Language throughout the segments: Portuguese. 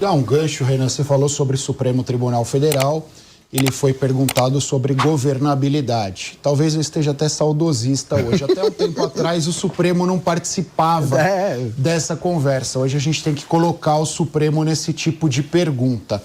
Dá um gancho, Renan, você falou sobre o Supremo Tribunal Federal, ele foi perguntado sobre governabilidade. Talvez eu esteja até saudosista hoje. Até um tempo atrás o Supremo não participava dessa conversa. Hoje a gente tem que colocar o Supremo nesse tipo de pergunta.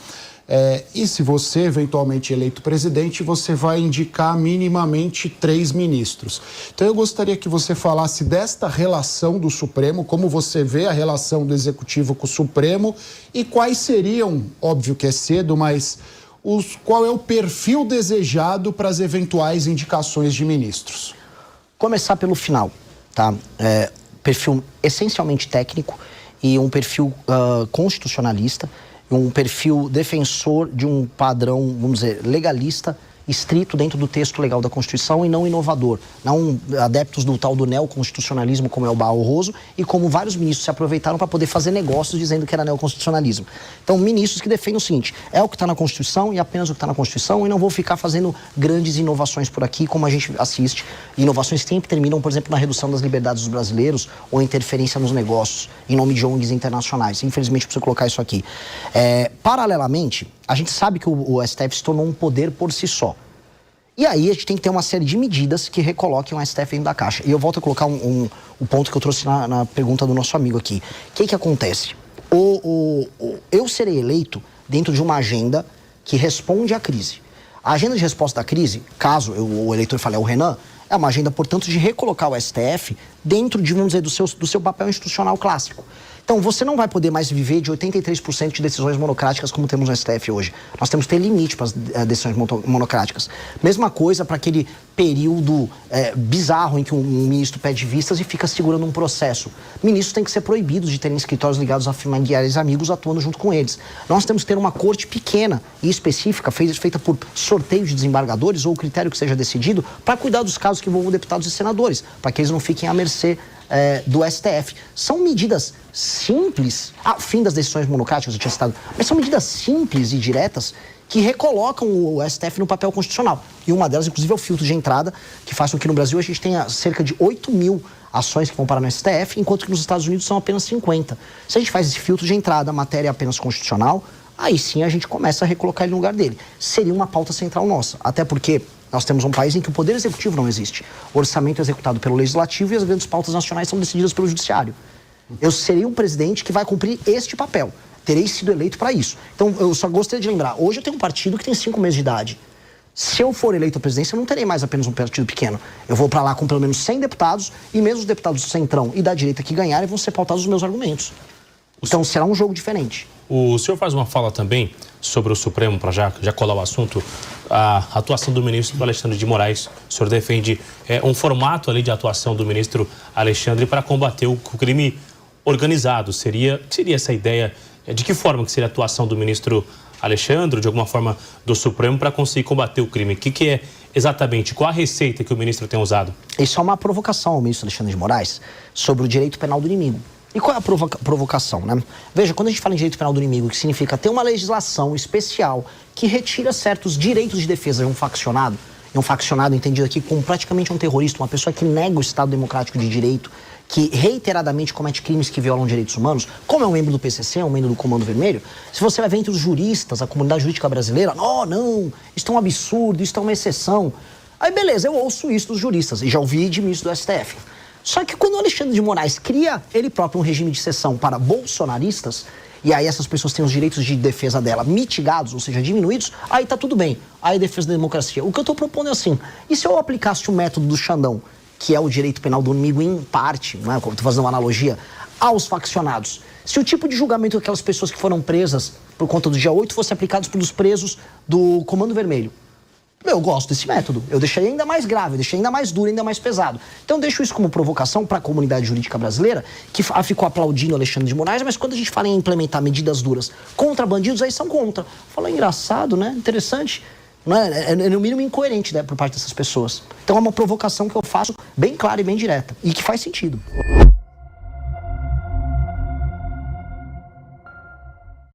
E se você, eventualmente eleito presidente, você vai indicar minimamente 3 ministros. Então eu gostaria que você falasse desta relação do Supremo, como você vê a relação do Executivo com o Supremo e quais seriam, óbvio que é cedo, mas qual é o perfil desejado para as eventuais indicações de ministros? Começar pelo final, tá? Perfil essencialmente técnico e um perfil constitucionalista, um perfil defensor de um padrão, vamos dizer, legalista, estrito dentro do texto legal da Constituição e não inovador. Não adeptos do tal do neoconstitucionalismo, como é o Barroso, e como vários ministros se aproveitaram para poder fazer negócios dizendo que era neoconstitucionalismo. Então, ministros que defendem o seguinte: é o que está na Constituição e apenas o que está na Constituição, e não vou ficar fazendo grandes inovações por aqui, como a gente assiste. Inovações que sempre terminam, por exemplo, na redução das liberdades dos brasileiros ou interferência nos negócios, em nome de ONGs internacionais. Infelizmente, preciso colocar isso aqui. Paralelamente, a gente sabe que o STF se tornou um poder por si só. E aí a gente tem que ter uma série de medidas que recoloquem o STF dentro da caixa. E eu volto a colocar o ponto que eu trouxe na pergunta do nosso amigo aqui. O que acontece? Eu serei eleito dentro de uma agenda que responde à crise. A agenda de resposta à crise, caso o eleitor fale, é o Renan, é uma agenda, portanto, de recolocar o STF dentro de, vamos dizer, do seu papel institucional clássico. Então, você não vai poder mais viver de 83% de decisões monocráticas como temos no STF hoje. Nós temos que ter limite para as decisões monocráticas. Mesma coisa para aquele período bizarro em que um ministro pede vistas e fica segurando um processo. Ministros têm que ser proibidos de terem escritórios ligados a familiares e amigos atuando junto com eles. Nós temos que ter uma corte pequena e específica, feita por sorteio de desembargadores ou o critério que seja decidido, para cuidar dos casos que envolvam deputados e senadores, para que eles não fiquem à mercê do STF. São medidas simples, fim das decisões monocráticas, eu tinha citado, mas são medidas simples e diretas que recolocam o STF no papel constitucional. E uma delas, inclusive, é o filtro de entrada, que faz com que no Brasil a gente tenha cerca de 8 mil ações que vão parar no STF, enquanto que nos Estados Unidos são apenas 50. Se a gente faz esse filtro de entrada, a matéria é apenas constitucional, aí sim a gente começa a recolocar ele no lugar dele. Seria uma pauta central nossa, até porque nós temos um país em que o poder executivo não existe. O orçamento é executado pelo legislativo e as grandes pautas nacionais são decididas pelo judiciário. Eu serei um presidente que vai cumprir este papel. Terei sido eleito para isso. Então, eu só gostaria de lembrar, hoje eu tenho um partido que tem 5 meses de idade. Se eu for eleito à presidência, eu não terei mais apenas um partido pequeno. Eu vou para lá com pelo menos 100 deputados, e mesmo os deputados do centrão e da direita que ganharem vão ser pautados os meus argumentos. Então, será um jogo diferente. O senhor faz uma fala também sobre o Supremo, para já colar o assunto, a atuação do ministro Alexandre de Moraes. O senhor defende um formato ali de atuação do ministro Alexandre para combater o crime organizado. Seria essa ideia? De que forma que seria a atuação do ministro Alexandre, de alguma forma do Supremo, para conseguir combater o crime? O que é exatamente? Qual a receita que o ministro tem usado? Isso é uma provocação ao ministro Alexandre de Moraes sobre o direito penal do inimigo. E qual é a provocação, né? Veja, quando a gente fala em direito penal do inimigo, que significa ter uma legislação especial que retira certos direitos de defesa de um faccionado, e um faccionado entendido aqui como praticamente um terrorista, uma pessoa que nega o Estado democrático de direito, que reiteradamente comete crimes que violam direitos humanos, como é um membro do PCC, um membro do Comando Vermelho, se você vai ver entre os juristas, a comunidade jurídica brasileira, não, isso é um absurdo, isso é uma exceção. Aí beleza, eu ouço isso dos juristas, e já ouvi de ministro do STF. Só que quando o Alexandre de Moraes cria ele próprio um regime de exceção para bolsonaristas, e aí essas pessoas têm os direitos de defesa dela mitigados, ou seja, diminuídos, aí tá tudo bem, aí defesa da democracia. O que eu tô propondo é assim, e se eu aplicasse o método do Xandão, que é o direito penal do inimigo em parte, não é? Tô fazendo uma analogia, aos faccionados. Se o tipo de julgamento daquelas pessoas que foram presas por conta do dia 8 fosse aplicado pelos presos do Comando Vermelho, eu gosto desse método. Eu deixaria ainda mais grave, eu deixaria ainda mais duro, ainda mais pesado. Então eu deixo isso como provocação para a comunidade jurídica brasileira, que ficou aplaudindo Alexandre de Moraes, mas quando a gente fala em implementar medidas duras contra bandidos, aí são contra. Fala, engraçado, né? Interessante. Não é no mínimo incoerente, né, por parte dessas pessoas. Então é uma provocação que eu faço bem clara e bem direta. E que faz sentido.